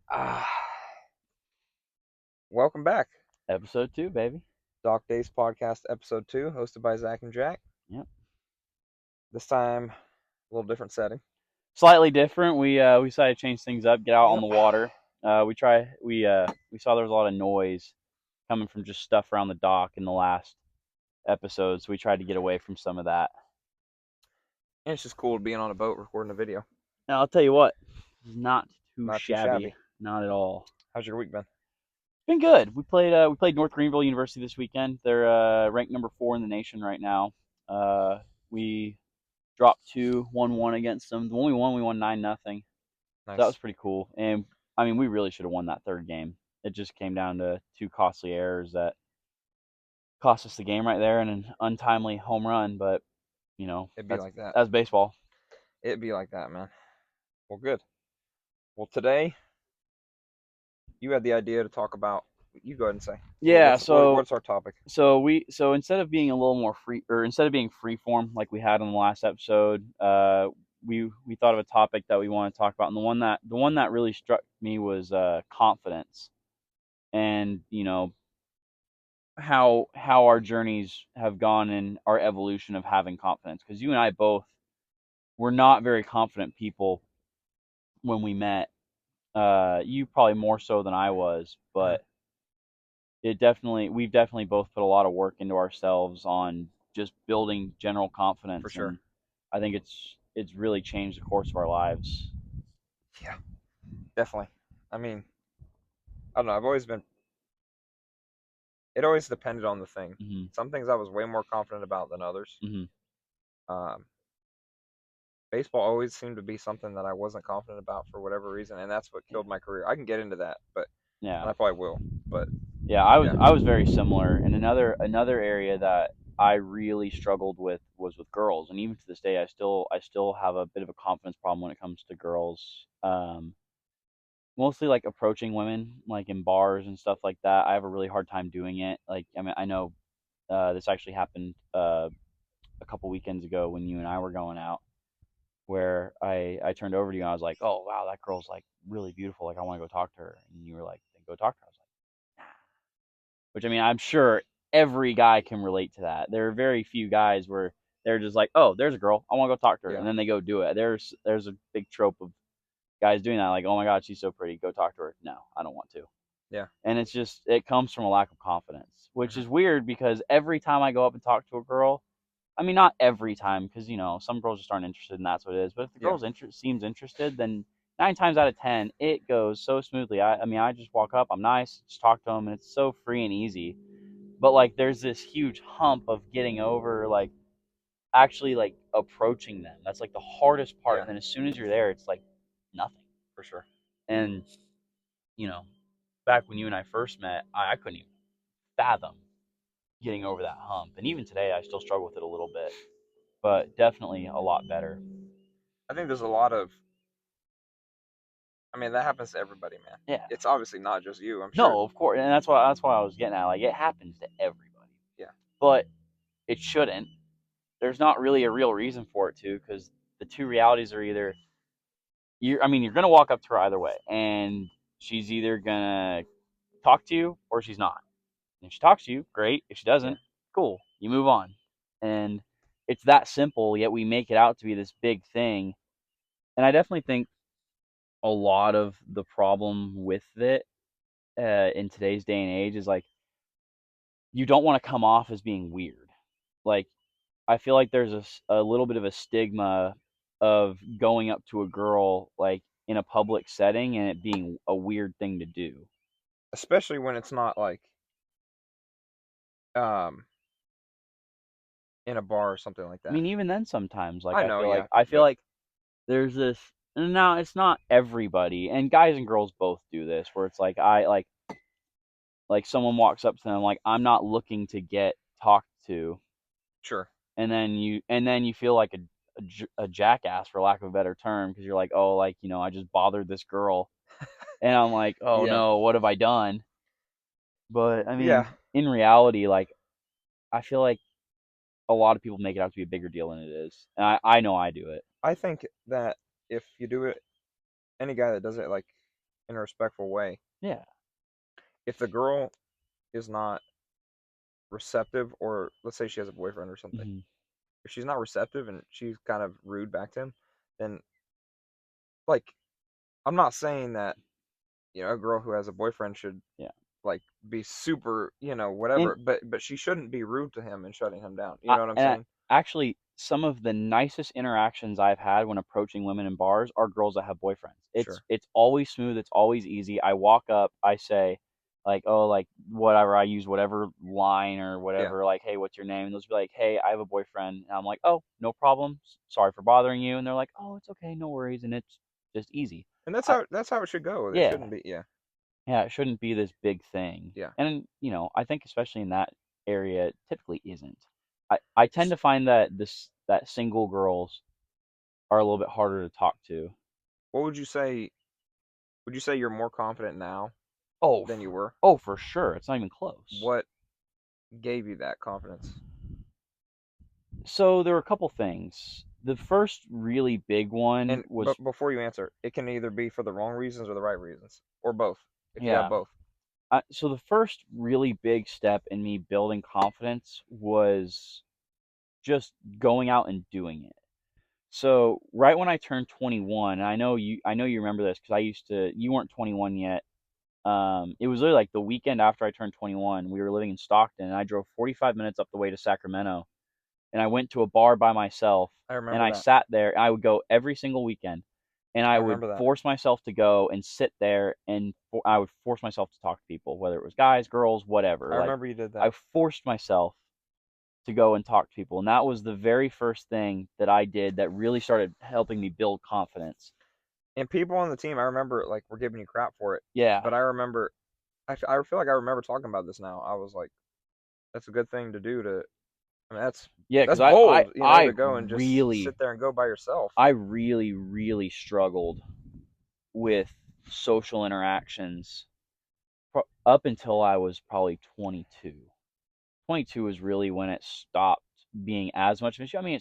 Ah, welcome back. Episode 2, baby. Doc Days Podcast, Episode 2, hosted by Zach and Jack. Yep. This time, a little different setting. Slightly different. We decided to change things up, get out on Yep. the water. We saw there was a lot of noise coming from just stuff around the dock in the last episode, so we tried to get away from some of that. And it's just cool being on a boat recording a video. Now I'll tell you what, not too Not too shabby, shabby. not at all. How's your week been? It's been good. We played North Greenville University this weekend. They're ranked number 4 in the nation right now. We dropped 2, won 1 against them. The one we won 9-0. So that was Nice. pretty cool. And I mean, we really should have won that third game. It just came down to 2 costly errors that cost us the game right there and an untimely home run. But It'd be that's like that. that's baseball. It'd be like that, man. Well, good. Well, today, you had the idea to talk about. You go ahead and say. Yeah. What's our topic? So instead of being a little more free, or instead of being free form like we had in the last episode, we thought of a topic that we want to talk about, and the one that really struck me was confidence, and how our journeys have gone in our evolution of having confidence, because you and I both were not very confident people when we met. You probably more so than I was, Mhm. but we've definitely both put a lot of work into ourselves on just building general For confidence, sure. and I think it's really changed the course of our lives. Yeah, definitely. I mean, I don't know. I've always been. It always depended on the thing. Hmm. Some things I was way more confident about than others. Hmm. Um, Baseball always seemed to be something that I wasn't confident about for whatever reason, and that's what Yeah. killed my career. I can get into that, but Yeah. and I probably will. But Yeah, I was yeah, I was very similar. And another area that I really struggled with was with girls, and even to this day, I still have a bit of a confidence problem when it comes to girls. Mostly like approaching women, like in bars and stuff like that. I have a really hard time doing it. Like, I mean, I know this actually happened a couple weekends ago when you and I were going out, where I turned over to you and I was like, "Oh wow, that girl's like really beautiful. Like, I want to go talk to her." And you were like, "Then go talk to her." I was like, "Nah." Which, I mean, I'm sure every guy can relate to that. There are very few guys where they're just like, "Oh, there's a girl. I want to go talk to her," yeah, and then they go do it. There's a big trope of guys doing that, like, "Oh my God, she's so pretty. Go talk to her." No, I don't want to. yeah, And it comes from a lack of confidence, which hmm is weird because every time I go up and talk to a girl, I mean, not every time, because some girls just aren't interested, and that's what it is. But if the yeah, seems interested, then 9 times out of 10 it goes so smoothly. I mean, I just walk up, I'm nice, just talk to them, and it's so free and easy. But like, there's this huge hump of getting over, like, actually like approaching them. That's like the hardest part. yeah, And then as soon as you're there, it's like nothing. for sure. And you know, back when you and I first met, I couldn't even fathom getting over that hump. And even today, I still struggle with it a little bit, but definitely a lot better. I think there's a lot of. I mean, that happens to everybody, man. Yeah. It's obviously not just you. I'm sure. No, of course, and that's why I was getting at. Like, it happens to everybody, Yeah, but it shouldn't. There's not really a real reason for it to, because the two realities are either you're gonna walk up to her either way, and she's either gonna talk to you or she's not. And if she talks to you, great. If she yeah. doesn't, cool. You move on. And it's that simple, yet we make it out to be this big thing. And I definitely think a lot of the problem with it in today's day and age is like, you don't want to come off as being weird. Like, I feel like there's a little bit of a stigma of going up to a girl like in a public setting and it being a weird thing to do. Especially when it's not like um in a bar or something like I that. mean, even then, sometimes, like, I I know, feel like yeah, I feel but like there's this. Now, it's not everybody, and guys and girls both do this, where it's like, like someone walks up to them, like, I'm not looking to get talked to, sure. and then you feel like a jackass, for lack of a better term, because you're like, oh, like, I just bothered this girl, and I'm like, oh Yeah, no, what have I done? But I yeah. mean, in reality, like, I feel like a lot of people make it out to be a bigger deal than it is, and I know I do it. I think that if you do it, any guy that does it like in a respectful way. Yeah. If the girl is not receptive, or let's say she has a boyfriend or something, Hmm. if she's not receptive and she's kind of rude back to him, then like I'm not saying that a girl who has a boyfriend should Yeah. like be super And whatever, but she shouldn't be rude to him and shutting him down. You I, know what I'm and saying? actually, some of the nicest interactions I've had when approaching women in bars are girls that have boyfriends. It's Sure. it's always smooth. It's always easy. I walk up, I say, like, oh, like whatever. I use whatever line or Yeah. whatever. Like, hey, what's your name? And they'll just be like, hey, I have a boyfriend. And I'm like, oh, no problem. Sorry for bothering you. And they're like, oh, it's okay, no worries. And it's just easy. And that's I, how it should go. It yeah, shouldn't be. Yeah. yeah. It shouldn't be this big thing. Yeah. And I think especially in that area, it typically isn't. I tend to find that single girls are a little bit harder to talk to. What would you say? Would you say you're more confident now Oh, than you were? for sure. It's not even close. What gave you that confidence? So there were a couple things. The first really big one And was, but before you answer, it can either be for the wrong reasons or the right reasons, or both. If you have yeah. both. So the first really big step in me building confidence was just going out and doing it. So right when I turned 21, and I know you remember this because you weren't 21 yet. It was literally like the weekend after I turned 21. We were living in Stockton, and I drove 45 minutes up the way to Sacramento, and I went to a bar by myself, I and remember I that. sat there. And I would go every single weekend, and I I would remember that. force myself to go and sit there, and I would force myself to talk to people, whether it was guys, girls, I whatever. Like remember you did that. I forced myself to go and talk to people, and that was the very first thing that I did that really started helping me build confidence. And people on the team, I remember like were giving you crap for it, Yeah, but I remember, I feel like I remember talking about this now. I was like, that's a good thing to do. I mean, yeah, that's because I I bold, I to go and just really sit there and go by yourself. I really really struggled with social interactions up until I was probably 22. 22 was really when it stopped being as much of an issue. I mean,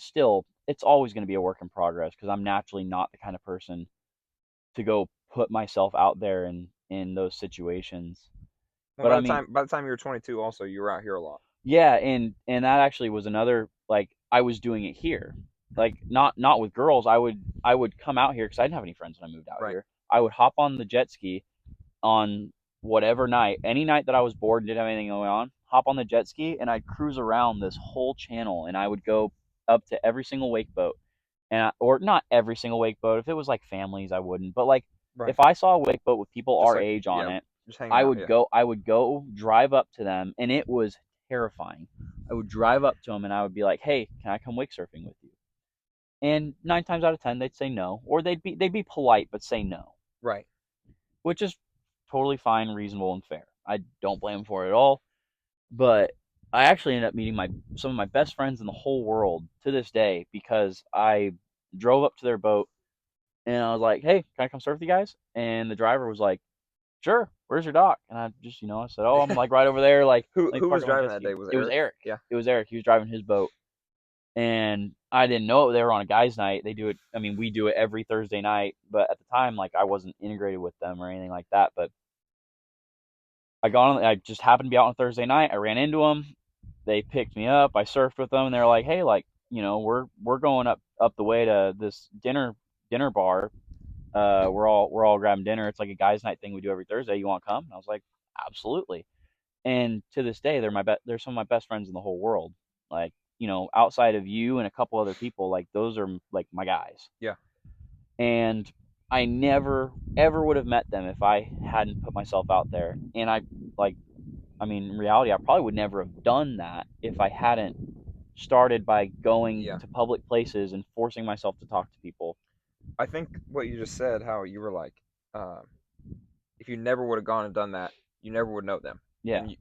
it's always going to be a work in progress because I'm naturally not the kind of person to go put myself out there in those situations. Well, But I mean, by the time you were 22, also you were out here a lot. yeah, and that actually was another, like, I was doing it here. Like not with girls. I would come out here because I didn't have any friends when I moved out Right. here. I would hop on the jet ski on whatever night, any night that I was bored and didn't have anything going on, hop on the jet ski and I'd cruise around this whole channel, and I would go up to every single wake boat, or not every single wake boat. If it was like families, I wouldn't. But like Right. if I saw a wake boat with people Just our like, age on yeah, it, just hanging I out. would Yeah. go. I would go drive up to them, and it was terrifying. I would drive up to them and I would be like, "Hey, can I come wake surfing with you?" And 9 times out of 10, they'd say no, or they'd be polite but say no, Right. which is totally fine, reasonable, and fair. I don't blame them for it at all. But I actually ended up meeting my some of my best friends in the whole world to this day because I drove up to their boat and I was like, "Hey, can I come surf with you guys?" And the driver was like, "Sure. Where's your dock?" And I just, I said, "Oh, I'm like right over there. Like, let me Who park was on my driving jet that ski." day? Was it It was Eric? Eric. Yeah. It was Eric. He was driving his boat, and I didn't know they were on a guys' night. They do it. I mean, we do it every Thursday night, but at the time, like, I wasn't integrated with them or anything like that. But I just happened to be out on Thursday night. I ran into them. They picked me up. I surfed with them, and they're like, "Hey, like, we're going up the way to this dinner bar. We're all grabbing dinner. It's like a guys' night thing we do every Thursday. You want to come?" And I was like, "Absolutely." And to this day, they're some of my best friends in the whole world. Like, outside of you and a couple other people, like, those are like my guys. Yeah. And I never ever would have met them if I hadn't put myself out there. And like I mean, in reality, I probably would never have done that if I hadn't started by going Yeah. to public places and forcing myself to talk to people. I think what you just said, how you were like, uh, if you never would have gone and done that, you never would know them. Yeah. And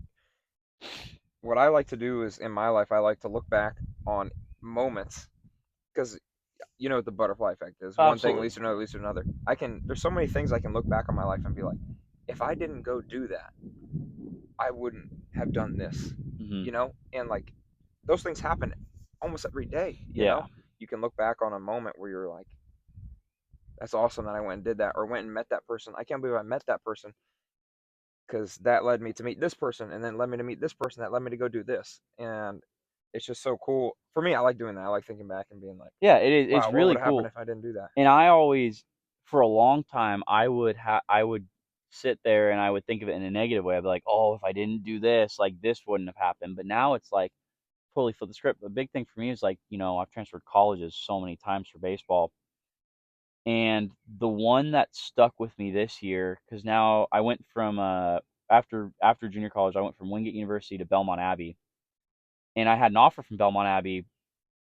what I like to do is in my life, I like to look back on moments because you know what the butterfly effect is. One thing Absolutely. leads to another, leads to another. There's so many things I can look back on my life and be like, if I didn't go do that, I wouldn't have done this, Hmm. and like those things happen almost every day. Yeah. You can look back on a moment where you're like, that's awesome that I went and did that, or went and met that person. I can't believe I met that person because that led me to meet this person, and then led me to meet this person that led me to go do this. And it's just so cool. For me, I like doing that. I like thinking back and being like, Yeah, it is. It's wow, what really would have happened cool. if I didn't do that? And I always, for a long time, I would sit there and I would think of it in a negative way. I'd be like, oh, if I didn't do this, like this wouldn't have happened. But now it's like totally flip the script. The big thing for me is like, I've transferred colleges so many times for baseball. And the one that stuck with me this year, because now I went from after junior college, I went from Wingate University to Belmont Abbey, and I had an offer from Belmont Abbey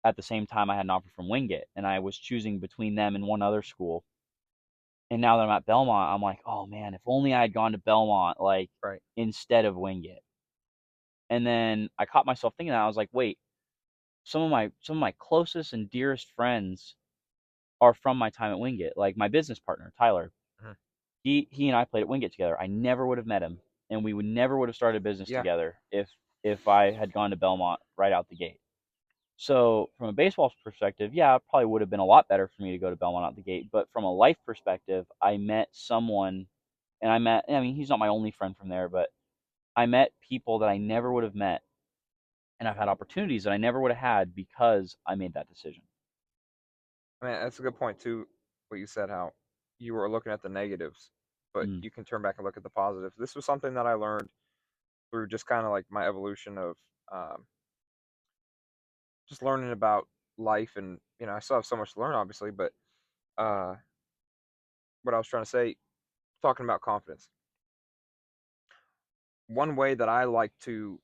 at the same time I had an offer from Wingate, and I was choosing between them and one other school. And now that I'm at Belmont, I'm like, oh man, if only I had gone to Belmont like Right. instead of Wingate. And then I caught myself thinking that I was like, wait, some of my closest and dearest friends are from my time at Wingate. Like my business partner, Tyler. Mhm. He and I played at Wingate together. I never would have met him, and we would never would have started a business Yeah. together if I had gone to Belmont right out the gate. So from a baseball perspective, yeah, it probably would have been a lot better for me to go to Belmont out the gate. But from a life perspective, I met someone, and I mean, he's not my only friend from there, but I met people that I never would have met, and I've had opportunities that I never would have had because I made that decision. I mean, that's a good point too. What you said, how you were looking at the negatives, but Mm, you can turn back and look at the positives. This was something that I learned through just kind of like my evolution of um, just learning about life, and I still have so much to learn, obviously. But uh, what I was trying to say, talking about confidence, one way that I like to,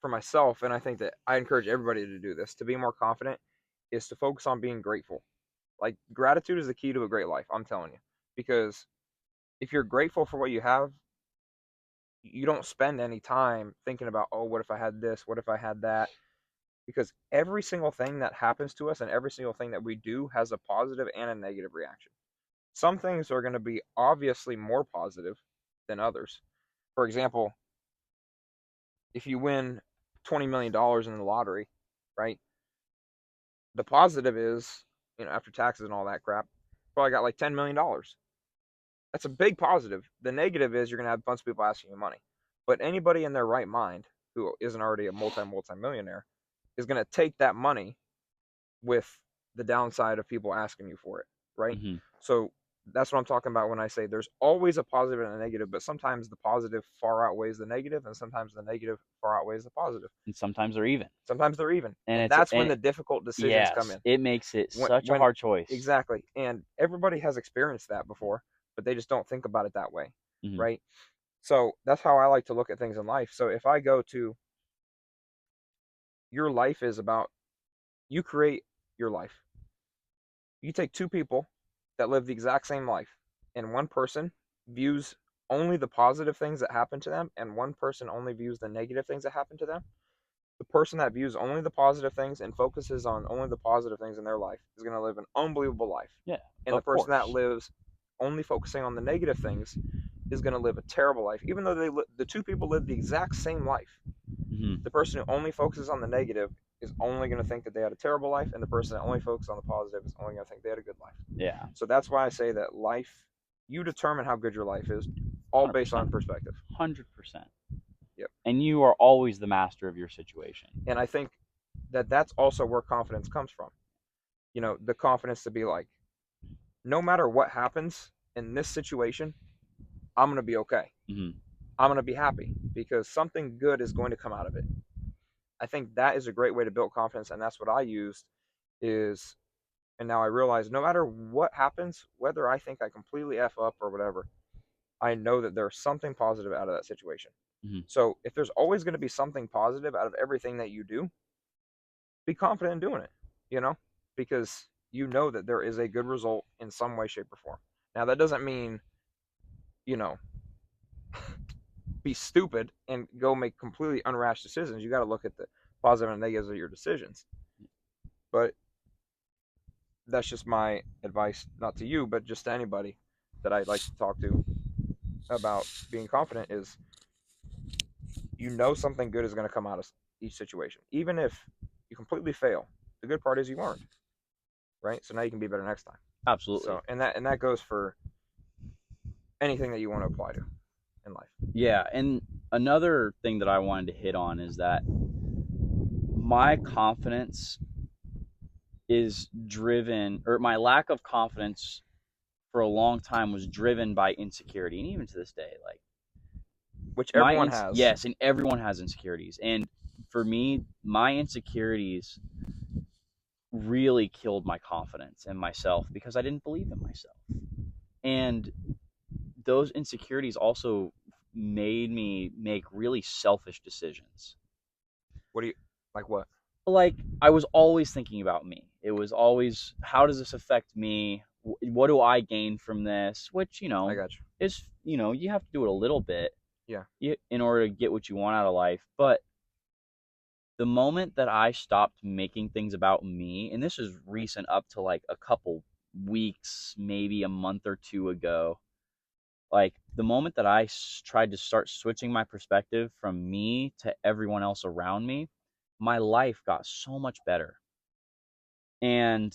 for myself, and I think that I encourage everybody to do this, to be more confident, is to focus on being grateful. Like gratitude is the key to a great life. I'm telling you, because if you're grateful for what you have, you don't spend any time thinking about, oh, what if I had this? What if I had that? Because every single thing that happens to us and every single thing that we do has a positive and a negative reaction. Some things are going to be obviously more positive than others. For example, if you win $20 million dollars in the lottery, right? The positive is, after taxes and all that crap, probably got like $10 million dollars. That's a big positive. The negative is you're going to have a bunch of people asking you money. But anybody in their right mind who isn't already a multi millionaire is going to take that money with the downside of people asking you for it, right? hmm So that's what I'm talking about when I say there's always a positive and a negative, but sometimes the positive far outweighs the negative, and sometimes the negative far outweighs the positive. And sometimes they're even, Sometimes they're even, and and it's that's when and the difficult decisions come yes, in. it makes it such a When hard choice. exactly, and everybody has experienced that before, but they just don't think about it that way, hmm right? So that's how I like to look at things in life. So if I go to, your life is about, you create your life. You take two people that live the exact same life, and one person views only the positive things that happen to them, and one person only views the negative things that happen to them. The person that views only the positive things and focuses on only the positive things in their life is going to live an unbelievable life. Yeah, And the of person that course. lives only focusing on the negative things is going to live a terrible life, even though the two people live the exact same life. hmm The person who only focuses on the negative is only going to think that they had a terrible life, and the person that only focuses on the positive is only going to think they had a good life. Yeah, So that's why I say that life, you determine how good your life is, all based 100%, on perspective. 100%. Yep. And you are always the master of your situation. And I think that that's also where confidence comes from. The confidence to be like, no matter what happens in this situation, I'm going to be okay. hmm I'm going to be happy because something good is going to come out of it. I think that is a great way to build confidence, and that's what I used. Is And now I realize no matter what happens, whether I think I completely f up or whatever, I know that there's something positive out of that situation. hmm So if there's always going to be something positive out of everything that you do, be confident in doing it. You know, because you know that there is a good result in some way, shape, or form. Now that doesn't mean, you know be stupid and go make completely unrash decisions. You got to look at the positive and negatives of your decisions. But that's just my advice, not to you, but just to anybody that I'd like to talk to about being confident is, something good is going to come out of each situation. Even if you completely fail, the good part is you learned, right? So now you can be better next time. Absolutely. So, and that goes for anything that you want to apply to in life. Yeah, and another thing that I wanted to hit on is that my confidence is driven, or my lack of confidence for a long time was driven by insecurity, and even to this day, like Which everyone has. yes, and everyone has insecurities, and for me, my insecurities really killed my confidence in myself because I didn't believe in myself, and those insecurities also made me make really selfish decisions. What do you like? What? Like, I was always thinking about me. It was always, how does this affect me? What do I gain from this? Which, I got you. is, you have to do it a little bit Yeah. in order to get what you want out of life. But the moment that I stopped making things about me, and this is recent, up to like a couple weeks, maybe a month or two ago, like the moment that I tried to start switching my perspective from me to everyone else around me, my life got so much better. And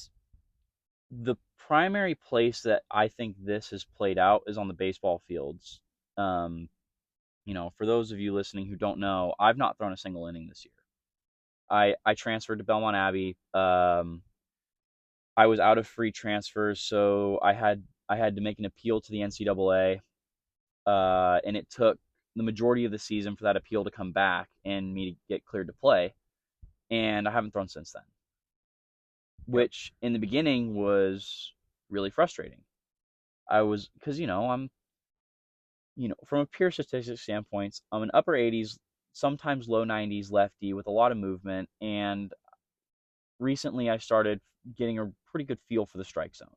the primary place that I think this has played out is on the baseball fields. Um, for those of you listening who don't know, I've not thrown a single inning this year. I transferred to Belmont Abbey. I was out of free transfers, so I had to make an appeal to the NCAA, and it took the majority of the season for that appeal to come back and me to get cleared to play. And I haven't thrown since then, Yep. which in the beginning was really frustrating. I was, because I'm, from a pure statistics standpoint, I'm an upper 80s, sometimes low 90s lefty with a lot of movement, and recently I started getting a pretty good feel for the strike zone.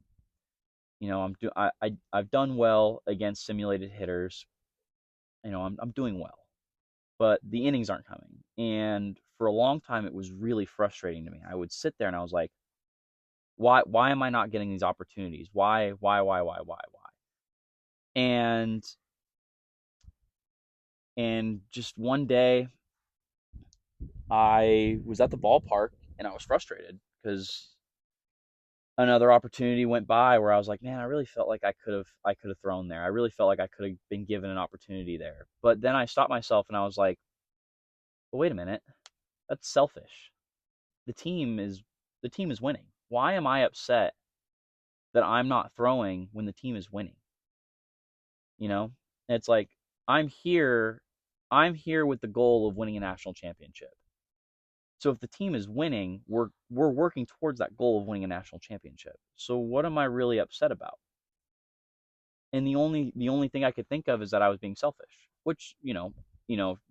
I've done well against simulated hitters. I'm doing well, but the innings aren't coming. And for a long time, it was really frustrating to me. I would sit there and I was like, why am I not getting these opportunities? Why? And just one day, I was at the ballpark and I was frustrated because another opportunity went by where I was like, man, I really felt like I could have thrown there. I really felt like I could have been given an opportunity there. But then I stopped myself and I was like, well, wait a minute, that's selfish. The team is the team is winning. Why am I upset that I'm not throwing when the team is winning? You know? And it's like I'm here with the goal of winning a national championship. So if the team is winning, we're working towards that goal of winning a national championship. So what am I really upset about? And the only thing I could think of is that I was being selfish, which,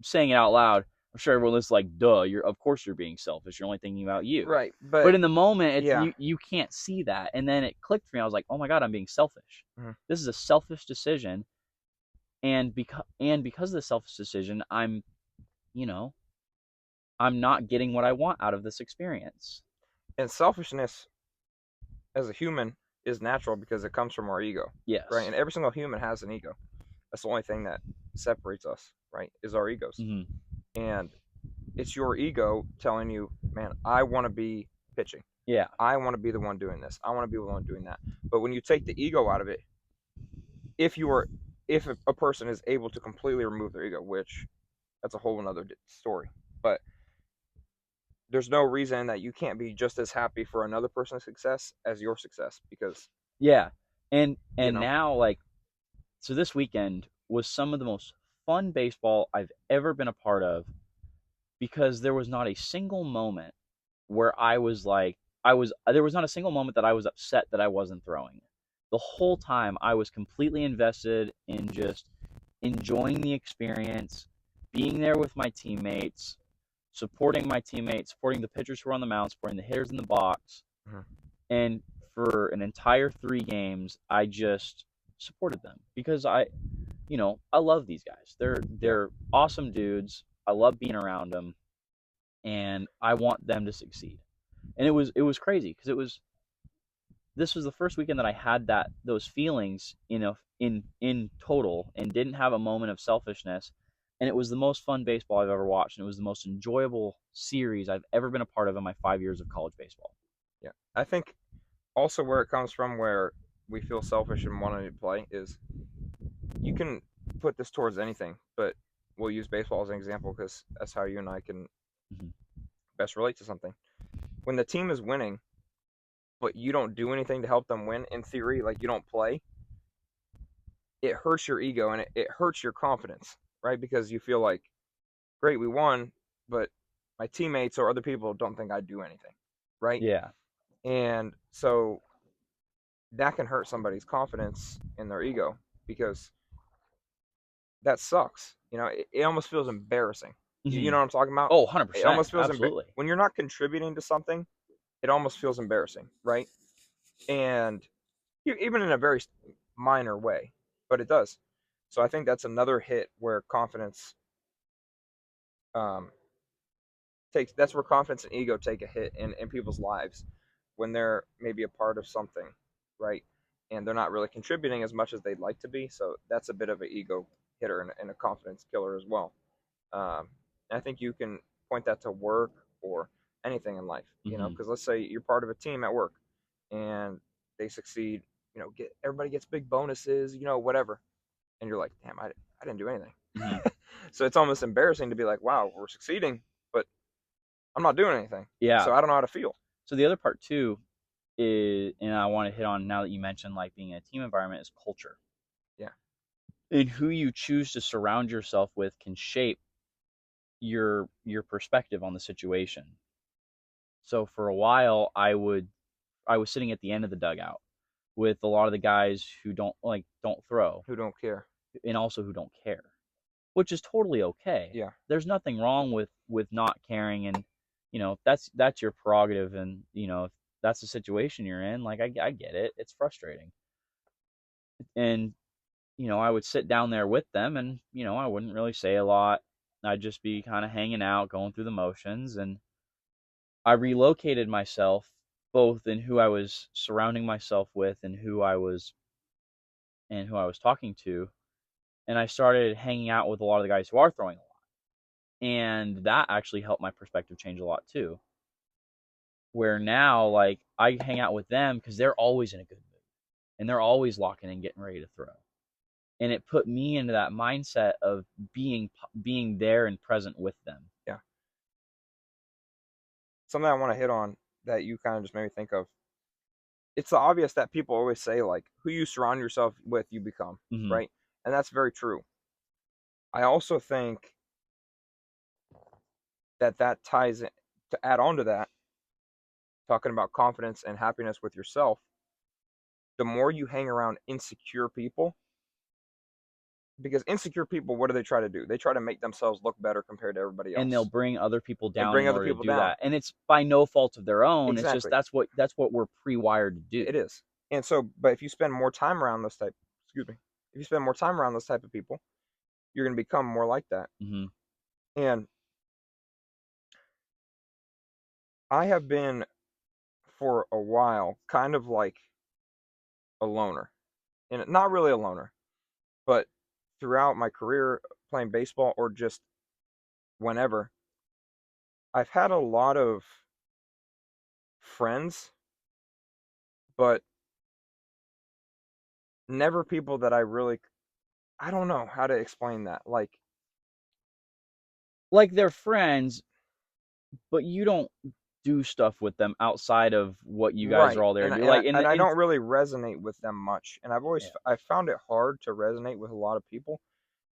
saying it out loud, I'm sure everyone is like, duh, of course you're being selfish. You're only thinking about you. Right. But But in the moment, it's yeah. you can't see that. And then it clicked for me. I was like, oh my God, I'm being selfish. Mhm. This is a selfish decision. And because of the selfish decision, you know, I'm not getting what I want out of this experience. And selfishness as a human is natural because it comes from our ego, right? Yes. And every single human has an ego. That's the only thing that separates us, right? Is our egos. Hmm. And it's your ego telling you, man, I want to be pitching. Yeah. I want to be the one doing this. I want to be the one doing that. But when you take the ego out of it, if you are, if a person is able to completely remove their ego, which that's a whole another story, but there's no reason that you can't be just as happy for another person's success as your success because Yeah. And you and know now, like, so this weekend was some of the most fun baseball I've ever been a part of, because there was not a single moment where there was not a single moment that I was upset that I wasn't throwing. The whole time I was completely invested in just enjoying the experience, being there with my teammates, supporting my teammates, supporting the pitchers who were on the mound, supporting the hitters in the box. Mhm. And for an entire 3 games, I just supported them because I love these guys. They're Yeah. they're awesome dudes. I love being around them, and I want them to succeed. And it was crazy because this was the first weekend that I had those feelings, in total, and didn't have a moment of selfishness. And it was the most fun baseball I've ever watched, and it was the most enjoyable series I've ever been a part of in my 5 years of college baseball. Yeah. I think also where it comes from, where we feel selfish and wanting to play, is you can put this towards anything, but we'll use baseball as an example because that's how you and I can Mhm. best relate to something. When the team is winning, but you don't do anything to help them win, in theory, like you don't play, it hurts your ego and it hurts your confidence, right? Because you feel like, great, we won, but my teammates or other people don't think I do anything, right? Yeah. And so that can hurt somebody's confidence in their ego because that sucks. It almost feels embarrassing. You Hmm. know what I'm talking about? Oh, It 100%. almost feels Absolutely. when you're not contributing to something, it almost feels embarrassing, right? And even in a very minor way, but it does. So I think that's another hit where confidence um, takes. That's where confidence and ego take a hit in people's lives when they're maybe a part of something, right? And they're not really contributing as much as they'd like to be. So that's a bit of an ego hitter and a confidence killer as well. I think you can point that to work or anything in life, Hmm. because let's say you're part of a team at work and they succeed, get everybody gets big bonuses, whatever, and you're like, damn, I didn't do anything. Hmm. So it's almost embarrassing to be like, wow, we're succeeding, but I'm not doing anything, Yeah. so I don't know how to feel. So the other part too is, and I want to hit on now that you mentioned like being in a team environment, is culture. Yeah, And who you choose to surround yourself with can shape your perspective on the situation. So for a while, I was sitting at the end of the dugout with a lot of the guys who don't throw, who don't care. and also who don't care, which is totally okay. Yeah, There's nothing wrong with not caring, and if that's your prerogative, and if that's the situation you're in, like I get it. It's frustrating, and I would sit down there with them, and I wouldn't really say a lot. I'd just be kind of hanging out, going through the motions, and I relocated myself both in who I was surrounding myself with and who I was talking to, and I started hanging out with a lot of the guys who are throwing a lot. And that actually helped my perspective change a lot too. Where now like I hang out with them because they're always in a good mood and they're always locking and getting ready to throw. And it put me into that mindset of being there and present with them. yeah. Something I want to hit on that you kind of just made me think of. It's obvious that people always say like, who you surround yourself with, you become, Hmm. right? And that's very true. I also think that ties in, to add on to that, talking about confidence and happiness with yourself. The more you hang around insecure people, because insecure people, what do they try to do? They try to make themselves look better compared to everybody And they'll else bring other people and down bring in other order to people do down. that. And it's by no fault of their own. It's just Exactly. that's what we're pre-wired to do. It is. And so, but if you spend more time around those type, excuse me, if you spend more time around those type of people, you're going to become more like that. Hmm. And I have been for a while kind of like a loner, and not really a loner, but throughout my career playing baseball or just whenever, I've had a lot of friends, but never people that I don't know how to explain that. Like, Like they're friends, but you don't do stuff with them outside of what you guys are right. all there And to I- do. and I, Like, and I don't really resonate with them much. And yeah. I found it hard to resonate with a lot of people.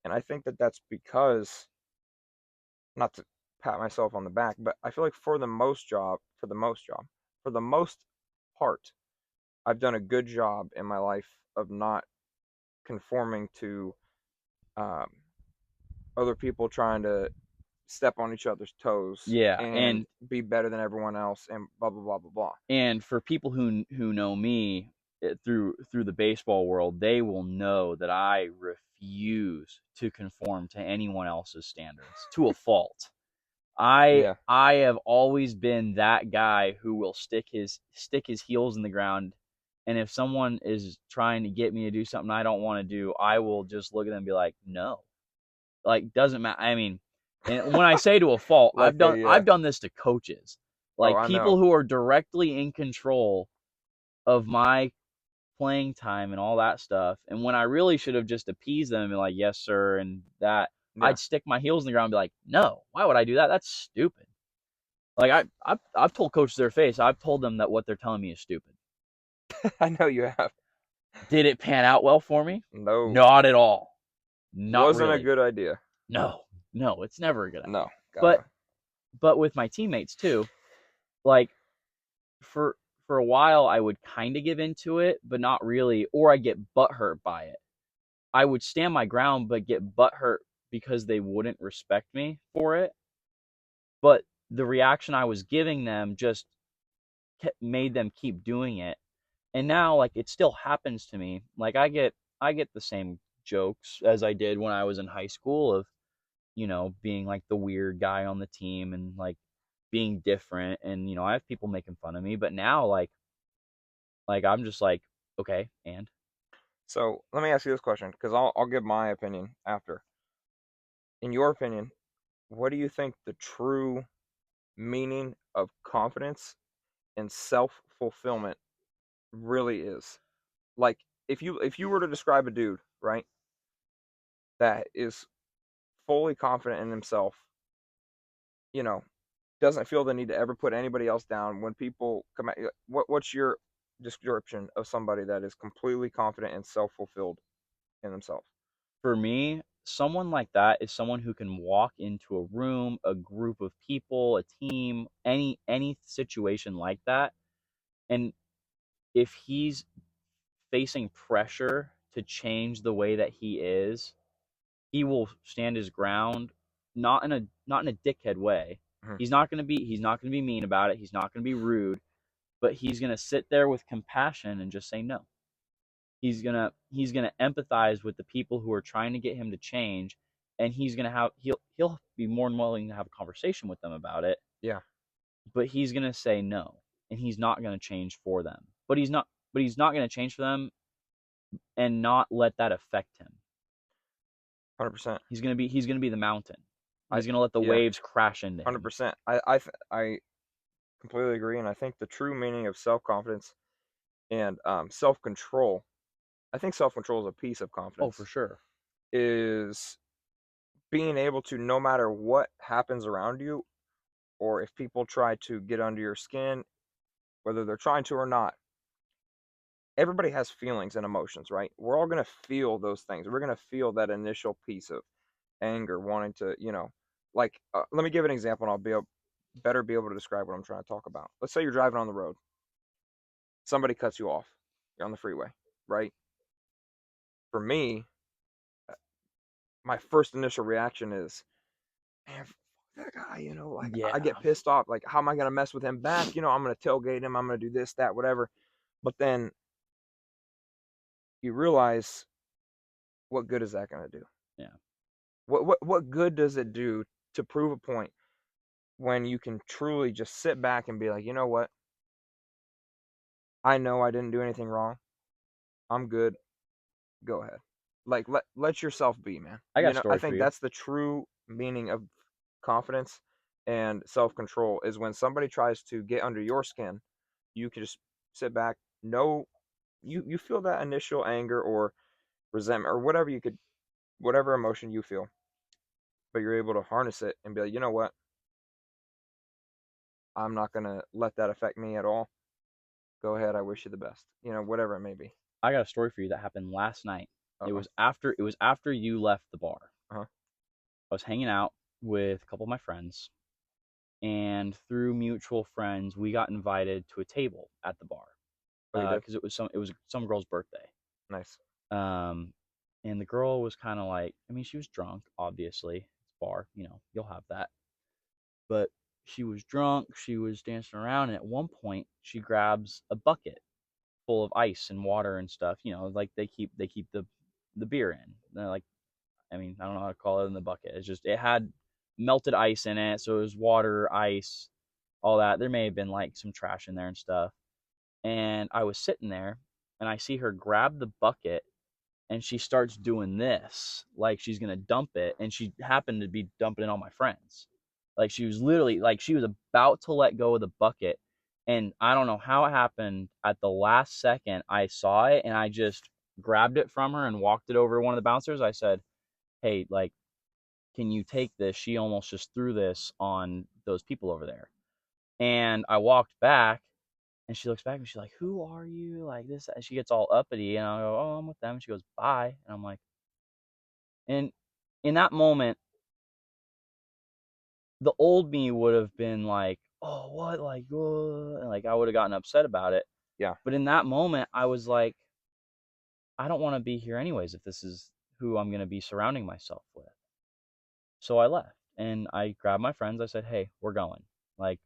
And I think that that's because, not to pat myself on the back, but I feel like for the most part, I've done a good job in my life of not conforming to um, other people trying to step on each other's toes Yeah, and be better than everyone else and blah blah blah blah blah. and for people who know me through the baseball world, they will know that I refuse to conform to anyone else's standards to a fault. I Yeah, I have always been that guy who will stick his heels in the ground, and if someone is trying to get me to do something I don't want to do, I will just look at them and be like, no. Like, doesn't matter. I mean, and when I say to a fault, like I've done this to coaches, oh, like I people know. who are directly in control of my playing time and all that stuff. And when I really should have just appeased them and been like, yes, sir, and that, Yeah. I'd stick my heels in the ground and be like, no, why would I do that? That's stupid. Like I've told coaches their face, I've told them that what they're telling me is stupid. I know you have. Did it pan out well for me? No, Not at all. Not wasn't a really. good idea. No, no, it's never a good idea. No, But gotta. with my teammates too, like for a while I would kind of give into it, but not really, or I get butthurt by it. I would stand my ground, but get butthurt because they wouldn't respect me for it. But the reaction I was giving them just made them keep doing it. And now, like, it still happens to me. Like, I get the same jokes as I did when I was in high school of, being like the weird guy on the team and like being different. And I have people making fun of me. But now, like I'm just like, okay, and So let me ask you this question, because I'll give my opinion after. In your opinion, what do you think the true meaning of confidence and self fulfillment really is? Like, if you were to describe a dude, right, that is fully confident in himself, you know, doesn't feel the need to ever put anybody else down when people come at you, what's your description of somebody that is completely confident and self fulfilled in themselves? for me, someone like that is someone who can walk into a room, a group of people, a team, any situation like that, and if he's facing pressure to change the way that he is, he will stand his ground, not in a dickhead way. Mhm. He's not gonna be mean about it. He's not gonna be rude, but he's gonna sit there with compassion and just say no. He's gonna empathize with the people who are trying to get him to change, and he'll be more than willing to have a conversation with them about it. Yeah, But he's gonna say no, and he's not gonna change for them. But he's not gonna change for them and not let that affect him. 100%. He's gonna be the mountain. I He's gonna let the yeah, waves crash into him. 100%. I completely agree, and I think the true meaning of self confidence and self control. I think self control is a piece of Oh, for confidence. sure. Is being able to, no matter what happens around you, or if people try to get under your skin, whether they're trying to or not, everybody has feelings and emotions, right? We're all going to feel those things. We're going to feel that initial piece of anger, wanting to, like, let me give an example and I'll better be able to describe what I'm trying to talk about. Let's say you're driving on the road, somebody cuts you off, you're on the freeway, right? For me, my first initial reaction is, man, that guy, like I Yeah. get pissed off. Like, how am I going to mess with him back? I'm going to tailgate him. I'm going to do this, that, whatever. But then you realize, what good is that going to do? Yeah. What good does it do to prove a point when you can truly just sit back and be like, you know what? I know I didn't do anything wrong. I'm good. Go ahead. Like, let yourself be, man. I got a I story for think you. that's the true meaning of confidence and self-control, is when somebody tries to get under your skin, you can just sit back. No, you feel that initial anger or resentment or whatever emotion you feel, but you're able to harness it and be like, you know what? I'm not gonna let that affect me at all. Go ahead. I wish you the best. Whatever it may be. I got a story for you that happened last night. Uh-oh. It was after you left the bar. Uh-huh. I was hanging out with a couple of my friends, and through mutual friends, we got invited to a table at the bar Oh, you did? because it was some girl's birthday. Nice. Um, and the girl was kind of like, I mean, she was drunk, obviously. It's bar, you'll have that. But she was drunk. She was dancing around, and at one point, she grabs a bucket full of ice and water and stuff. Like they keep the beer in. They're like, I mean, I don't know how to call it in the bucket. It's just it had melted ice in it, so it was water, ice, all that. There may have been like some trash in there and stuff. And I was sitting there, and I see her grab the bucket, and she starts doing this, like she's gonna dump it, and she happened to be dumping it on my friends. Like she was literally like she was about to let go of the bucket, And I don't know how it happened. At the last second, I saw it and I just grabbed it from her and walked it over to one of the bouncers. I said, "Hey, like, can you take this? She almost just threw this on those people over there." And I walked back and she looks back and she's like, "Who are you?" Like this. And she gets all uppity and I go, "Oh, I'm with them." And she goes, "Bye." And I'm like, and in that moment, the old me would have been like, "Oh, what?" Like, and like I would have gotten upset about it. Yeah. But in that moment, I was like, I don't want to be here anyways if this is who I'm going to be surrounding myself with. So I left and I grabbed my friends. I said, "Hey, we're going." Like,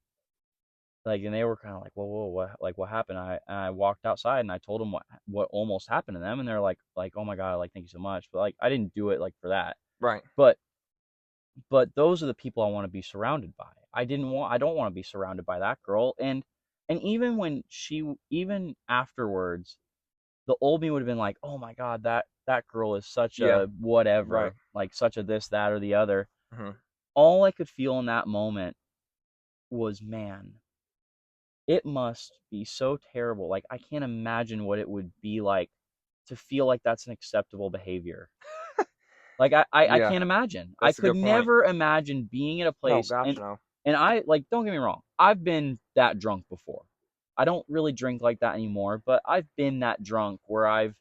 and they were kind of like, "Whoa, what happened?" I walked outside and I told them what almost happened to them, and they're like, "Oh my God, like thank you so much." But like, I didn't do it like for that. Right. But those are the people I want to be surrounded by. I don't want to be surrounded by that girl. And even when even afterwards, the old me would have been like, "Oh my God, that girl is such Yeah. a whatever, Right. like such a this, that, or the other." Hmm. All I could feel in that moment was, man, it must be so terrible. Like I can't imagine what it would be like to feel like that's an acceptable behavior. Like I Yeah. can't imagine. I That's a could good point. never imagine being in a No, place gosh, no. and I like don't get me wrong. I've been that drunk before. I don't really drink like that anymore, but I've been that drunk where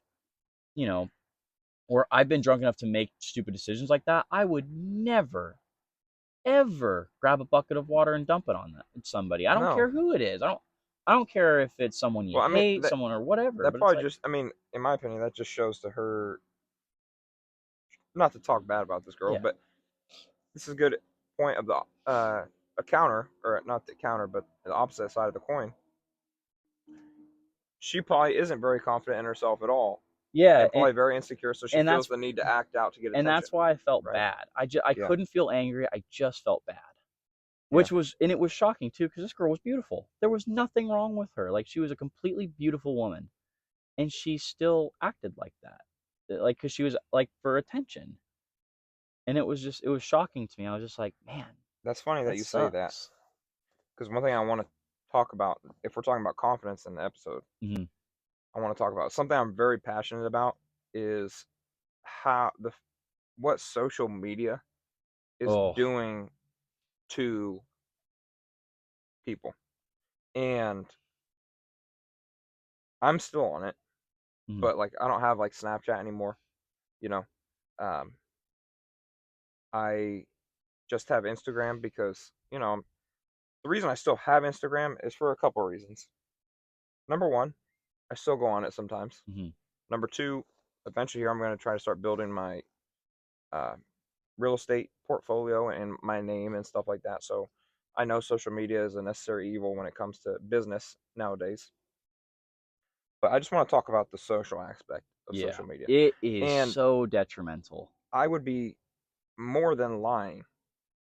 you know, where I've been drunk enough to make stupid decisions like that. I would never ever grab a bucket of water and dump it on somebody. I don't No. care who it is. I don't care if it's someone you Well, I mean, hate, someone or whatever, that but it's probably like, just, I mean, in my opinion, that just shows to her, not to talk bad about this girl, yeah. but this is a good point of the, a counter, or not the counter, but the opposite side of the coin. She probably isn't very confident in herself at all, Yeah, and probably very insecure, so she and feels that's the need to act out to get and attention. that's why I felt Right? bad. I Yeah. couldn't feel angry. I just felt bad. Yeah. And it was shocking too because this girl was beautiful. There was nothing wrong with her. Like she was a completely beautiful woman and she still acted like that. Like cuz she was like for attention. And it was shocking to me. I was just like, "Man, That's funny that that you say that, sucks." because one thing I want to talk about, if we're talking about confidence in the episode, Mhm. I want to talk about something I'm very passionate about is how what social media is Oh. doing to people. And I'm still on it, Mhm. but like I don't have like Snapchat anymore, you know. Um I just have Instagram because, the reason I still have Instagram is for a couple of reasons. Number one, I still go on it sometimes. Mhm. Number two, eventually here I'm going to try to start building my uh, real estate portfolio and my name and stuff like that. So I know social media is a necessary evil when it comes to business nowadays. But I just want to talk about the social aspect of Yeah. social media. It is And so detrimental. I would be more than lying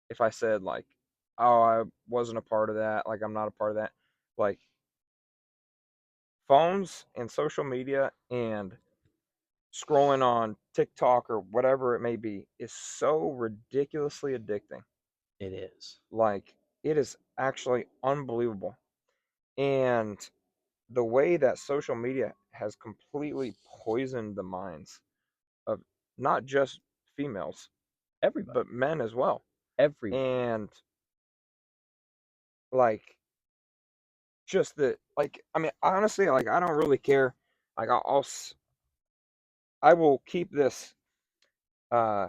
if I said, like, oh, I wasn't a part of that. Like, I'm not a part of that. Like, phones and social media and scrolling on TikTok or whatever it may be is so ridiculously addicting. It is. Like, it is actually unbelievable. And the way that social media has completely poisoned the minds of not just females, Everybody. but men as well. Everyone. And like, just the, like, I mean, honestly, like, I don't really care. Like, I will keep this, uh,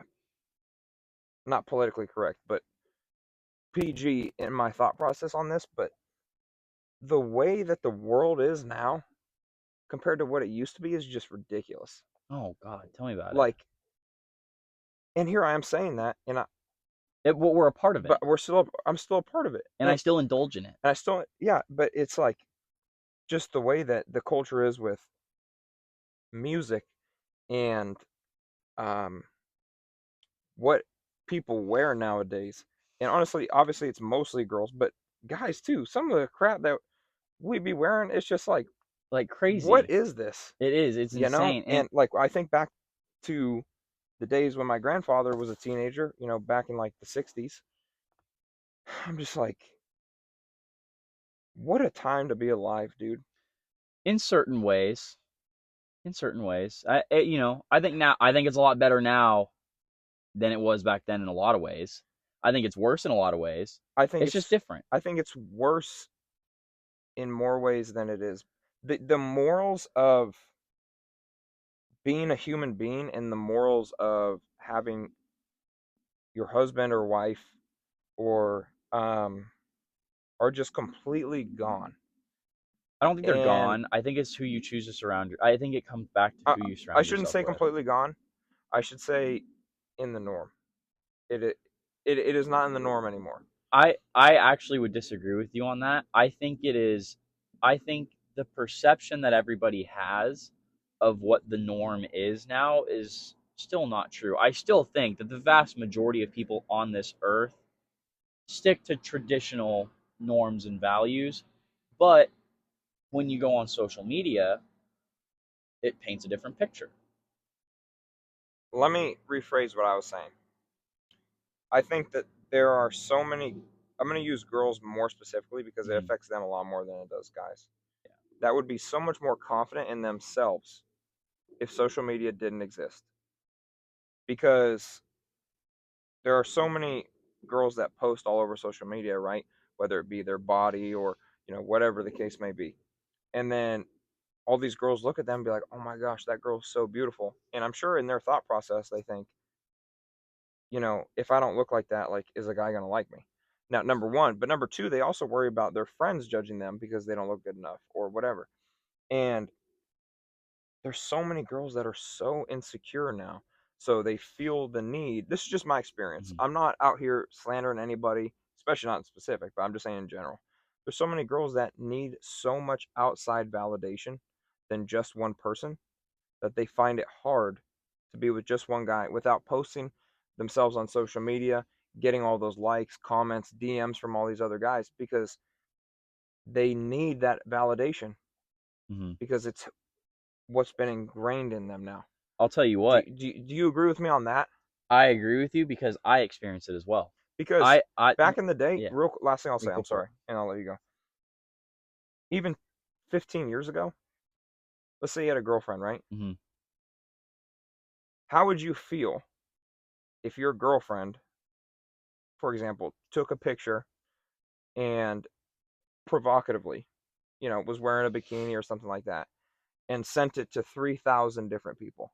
not politically correct, but PG in my thought process on this. But the way that the world is now compared to what it used to be is just ridiculous. Oh God, tell me about it. Like, and here I am saying that, Well, we're a part of but it, I'm still a part of it, and I still indulge in it. and I still, yeah. But it's like just the way that the culture is with music and um, what people wear nowadays. And honestly, obviously, it's mostly girls, but guys too. Some of the crap that we be wearing, it's just like, Like what crazy. is this? It is. It's insane. And And like, I think back to the days when my grandfather was a teenager, back in like the 60s. I'm just like, What a time to be alive, dude. In certain ways. In certain ways. I think now I think it's a lot better now than it was back then in a lot of ways. I think it's worse in a lot of ways. I think It's just it's different. I think it's worse in more ways than it is. The morals of being a human being and the morals of having your husband or wife or are just completely gone. I don't think they're And gone. I think it's who you choose to surround your I think it comes back to I, who you I surround shouldn't yourself say with. completely gone. I should say in the norm. It is not in the norm anymore. I actually would disagree with you on that. I think the perception that everybody has of what the norm is now is still not true. I still think that the vast majority of people on this earth stick to traditional norms and values, but when you go on social media, it paints a different picture. Let me rephrase what I was saying. I think that there are so many. I'm going to use girls more specifically because it Mm-hmm. affects them a lot more than it does guys. That would be so much more confident in themselves if social media didn't exist. Because there are so many girls that post all over social media, right? Whether it be their body or, whatever the case may be. And then all these girls look at them and be like, oh my gosh, that girl's so beautiful. And I'm sure in their thought process, they think, if I don't look like that, like, is a guy going to like me? Now, number one, but number two, they also worry about their friends judging them because they don't look good enough or whatever. And there's so many girls that are so insecure now. So they feel the need. This is just my experience. Mm-hmm. I'm not out here slandering anybody, especially not in specific, but I'm just saying in general. There's so many girls that need so much outside validation than just one person that they find it hard to be with just one guy without posting themselves on social media, getting all those likes, comments, DMs from all these other guys because they need that validation Mm-hmm. because it's what's been ingrained in them now. I'll tell you Do what, you, do you, do you agree with me on that? I agree with you because I experienced it as well. Because I back in the day, yeah, real last thing I'll you say, go I'm for it. sorry, and I'll let you go. Even 15 years ago, let's say you had a girlfriend, right? Mm-hmm. How would you feel if your girlfriend, for example, took a picture and provocatively, was wearing a bikini or something like that and sent it to 3,000 different people?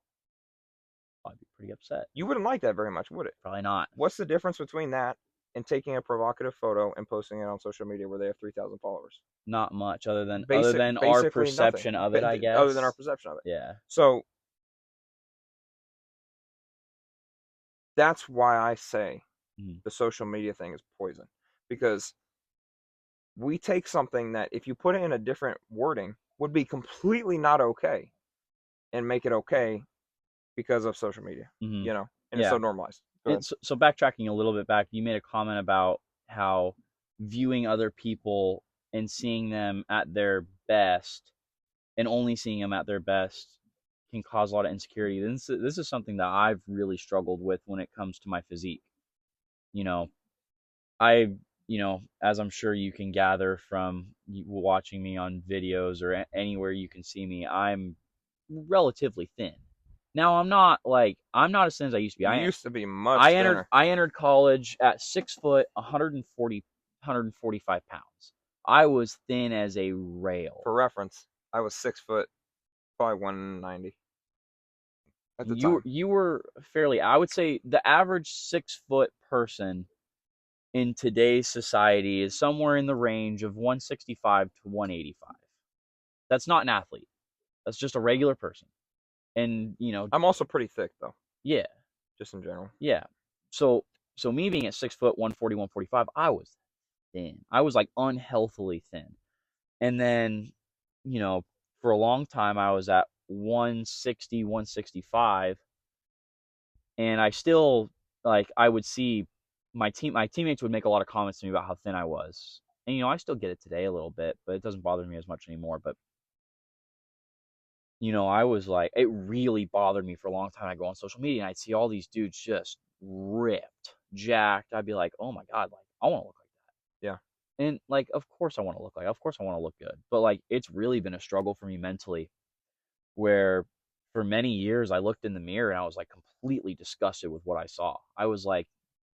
I'd be pretty upset. You wouldn't like that very much, would it? Probably not. What's the difference between that and taking a provocative photo and posting it on social media where they have 3,000 followers? Not much other than our Basically nothing, perception of it, I other than our guess. perception of it. Yeah. So that's why I say Mm-hmm. the social media thing is poison because we take something that if you put it in a different wording would be completely not okay and make it okay because of social media, Mm-hmm. and it's Yeah. so normalized. Go ahead. So backtracking a little bit back, you made a comment about how viewing other people and seeing them at their best and only seeing them at their best can cause a lot of insecurity. This is something that I've really struggled with when it comes to my physique. You know, I, as I'm sure you can gather from watching me on videos or anywhere you can see me, I'm relatively thin. Now I'm not as thin as I used to be. You used to be much thinner. I entered college at 6 foot, 140, 145 pounds. I was thin as a rail. For reference, I was 6 foot, probably 190 at the You time. you were fairly. I would say the average 6 foot person in today's society is somewhere in the range of 165 to 185. That's not an athlete. That's just a regular person. And I'm also pretty thick though, yeah, just in general. yeah. So me being at 6 foot, 140, 145, I was thin. I was like unhealthily thin. And then, you know, for a long time I was at 160, 165, and I still I would see my teammates would make a lot of comments to me about how thin I was. And I still get it today a little bit, but it doesn't bother me as much anymore. But I was like, it really bothered me for a long time. I go on social media and I'd see all these dudes just ripped, jacked. I'd be like, oh my God, like I want to look like that. Yeah. And like, of course I want to look like, of course I want to look good, but like, it's really been a struggle for me mentally, where for many years I looked in the mirror and I was like completely disgusted with what I saw. I was like,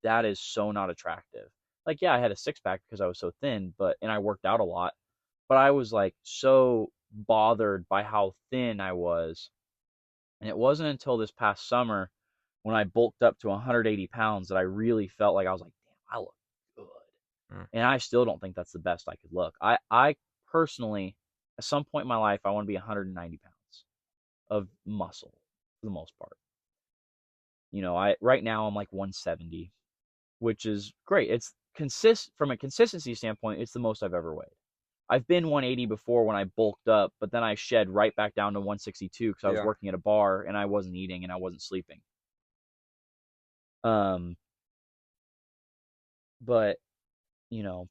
that is so not attractive. Like, yeah, I had a six pack because I was so thin, but and I worked out a lot, but I was like so bothered by how thin I was. And it wasn't until this past summer when I bulked up to 180 pounds that I really felt like I was like, damn, I look good. Mm. And I still don't think that's the best I could look. I personally, at some point in my life, I want to be 190 pounds of muscle for the most part. I right now I'm like 170, which is great. It's from a consistency standpoint, it's the most I've ever weighed. I've been 180 before when I bulked up, but then I shed right back down to 162 because I was Yeah. working at a bar and I wasn't eating and I wasn't sleeping. Um, but you know,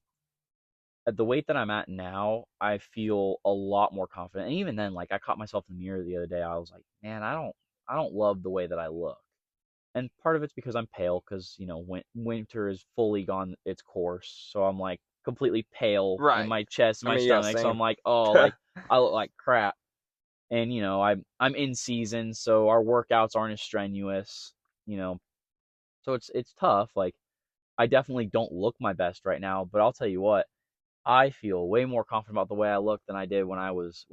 at the weight that I'm at now, I feel a lot more confident. And even then, like I caught myself in the mirror the other day. I was like, man, I don't love the way that I look. And part of it's because I'm pale, because winter is fully gone its course, so I'm like completely pale in Right. my chest and I my mean, yeah, stomach. So same. I'm like, oh, like I look like crap. And I'm in season, so our workouts aren't as strenuous. You know, so it's tough. Like I definitely don't look my best right now, but I'll tell you what, I feel way more confident about the way I look than I did when I was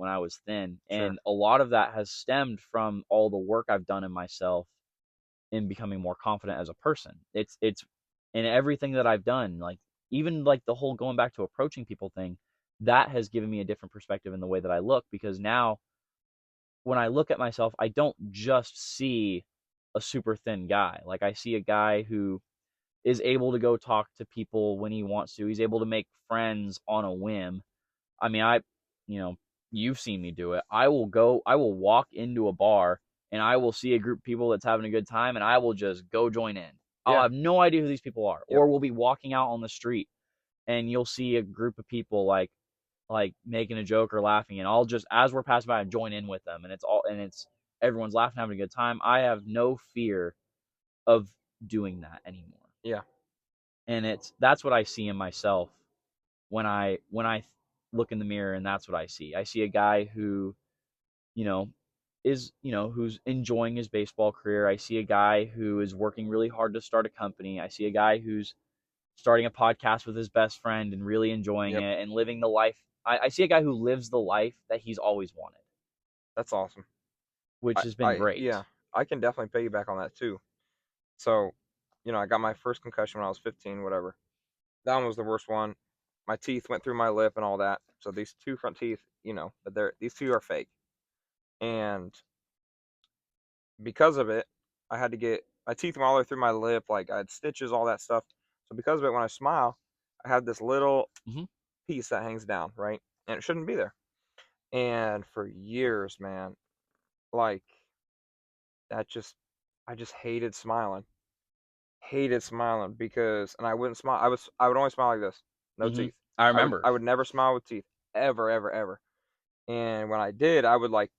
thin. Sure. And a lot of that has stemmed from all the work I've done in myself in becoming more confident as a person. It's in everything that I've done, like even like the whole going back to approaching people thing, that has given me a different perspective in the way that I look, because now when I look at myself, I don't just see a super thin guy. Like I see a guy who is able to go talk to people when he wants to. He's able to make friends on a whim. I mean, you know, you've seen me do it. I will walk into a bar and I will see a group of people that's having a good time and I will just go join in. I'll Yeah. have no idea who these people are. Yep. Or we'll be walking out on the street and you'll see a group of people like making a joke or laughing, and I'll just, as we're passing by, I join in with them, and it's everyone's laughing, having a good time. I have no fear of doing that anymore. Yeah. And that's what I see in myself when I look in the mirror, and that's what I see. I see a guy who, you know, who's enjoying his baseball career. I see a guy who is working really hard to start a company. I see a guy who's starting a podcast with his best friend and really enjoying Yep. it and living the life. I see a guy who lives the life that he's always wanted, That's awesome. which has been Yeah, great. I can definitely piggyback on that too. So, I got my first concussion when I was 15, whatever. That one was the worst one. My teeth went through my lip and all that. So these two front teeth, but these two are fake. And because of it, I had to get my teeth went all the way through my lip, like I had stitches, all that stuff. So because of it, when I smile, I have this little Hmm. piece that hangs down, right? And it shouldn't be there. And for years, man, like that just I just hated smiling. Hated smiling because and I wouldn't smile. I would only smile like this. No Hmm. teeth. I I would remember. I would never smile with teeth ever ever ever. And when I did, I would like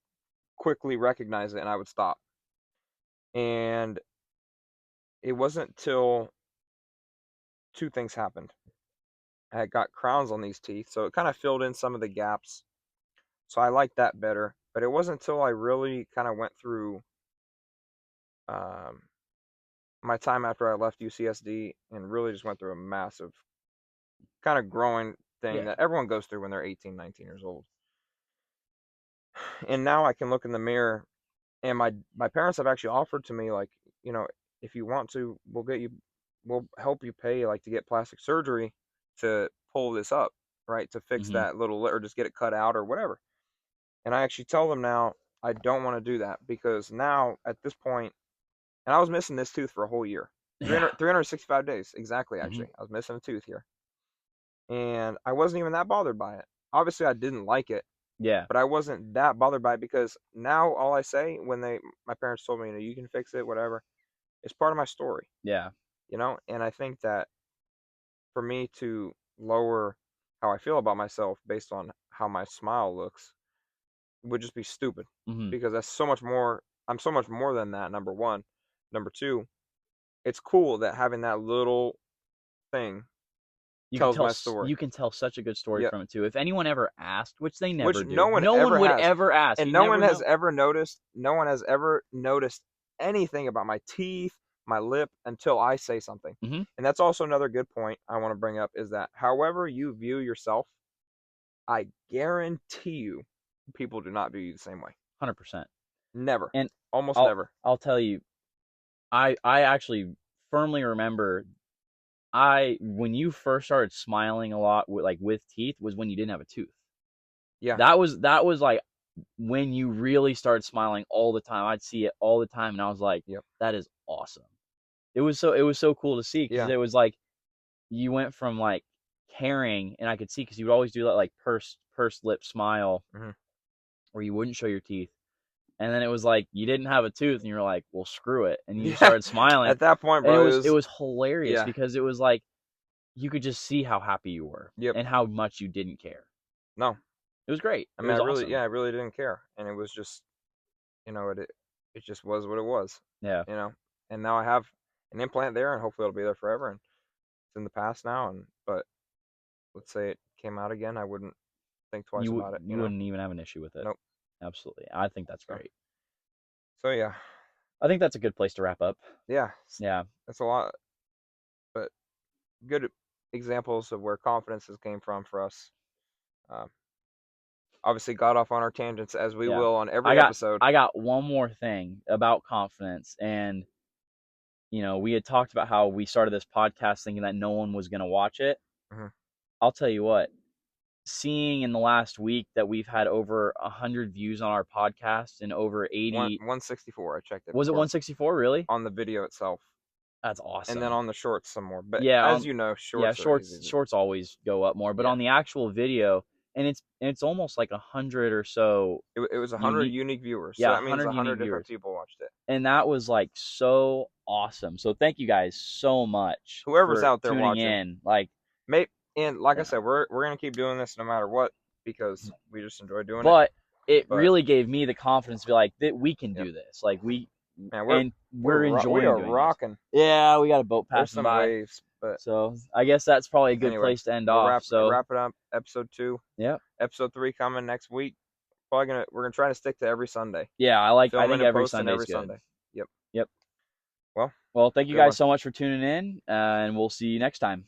quickly recognize it and I would stop. And it wasn't till two things happened. I had got crowns on these teeth, so it kind of filled in some of the gaps. So I liked that better. But it wasn't until I really kind of went through um, my time after I left UCSD and really just went through a massive kind of growing thing Yeah. that everyone goes through when they're 18, 19 years old. And now I can look in the mirror, and my parents have actually offered to me, like, you know, if you want to, we'll help you pay like to get plastic surgery to pull this up, right? To fix Hmm. that little or just get it cut out or whatever. And I actually tell them now I don't want to do that because now at this point, and I was missing this tooth for a whole year. Yeah. 365 days exactly, Hmm. actually. I was missing a tooth here. And I wasn't even that bothered by it. Obviously I didn't like it, Yeah. but I wasn't that bothered by it because now all I say when my parents told me, you can fix it, whatever, it's part of my story, Yeah. and I think that for me to lower how I feel about myself based on how my smile looks would just be stupid Hmm. because that's so much more. I'm so much more than that. Number one, number two, it's cool that having that little thing You tells can tell my story. you can tell such a good story Yep. from it too. If anyone ever asked, which they never Which do, no one no ever one would has. ever ask, And you no never one has know. ever noticed. No one has ever noticed anything about my teeth, my lip, until I say something. Mhm. And that's also another good point I want to bring up is that however you view yourself, I guarantee you, people do not view you the same way. 100%. Never. And Almost I'll never. I'll tell you, I actually firmly remember when you first started smiling a lot with teeth was when you didn't have a tooth. Yeah. That was like when you really started smiling all the time. I'd see it all the time, and I was like, Yep. that is awesome. It was so cool to see because Yeah. it was like you went from like caring, and I could see because you would always do that like pursed lip smile Mhm. where you wouldn't show your teeth. And then it was like you didn't have a tooth, and you were like, "Well, screw it," and you just Yeah. started smiling, At that point, and bro, it was hilarious yeah. because it was like you could just see how happy you were Yep. and how much you didn't care. No. It was great. I It mean, was awesome. I really didn't care, and it was just, it just was what it was, Yeah. And now I have an implant there, and hopefully it'll be there forever. And it's in the past now, but let's say it came out again, I wouldn't think twice about it. You wouldn't even have an issue with it. Nope. Absolutely. I think that's So, great. so yeah, I think that's a good place to wrap up. yeah, Yeah. that's a lot, but good examples of where confidence has came from for us. Um, Obviously, got off on our tangents as we Yeah. will on every episode. I got one more thing about confidence, and we had talked about how we started this podcast thinking that no one was going to watch it. Mhm. I'll tell you what, seeing in the last week that we've had over 100 views on our podcast and over 80. 164. I checked it Was it before 164 really? on the video itself, That's awesome. and then on the shorts some more. But Yeah, as you know, shorts are easy. shorts always go up more, but Yeah. on the actual video, and it's almost like 100 or so. It was 100 unique viewers. Yeah, So that means 100 100 unique different viewers. people watched it. And that was like so awesome. So thank you guys so much. Whoever's for out there tuning watching. in. Like, and like I Yeah. said, we're gonna keep doing this no matter what because we just enjoy doing it. but it really gave me the confidence to be like that we can Yep. do this. Like Man, we're enjoying we are doing rocking. this. Yeah, we got a boat There's passing some by. waves, but So I guess that's probably a good anyway, place to end we'll off. wrap it up. Episode 2. Yeah. Episode 3 coming next week. We're gonna try to stick to every Sunday. Yeah, I think Filming and every posting Sunday's every good. Sunday. Yep. Yep. Well, Thank you good guys one. so much for tuning in, and we'll see you next time.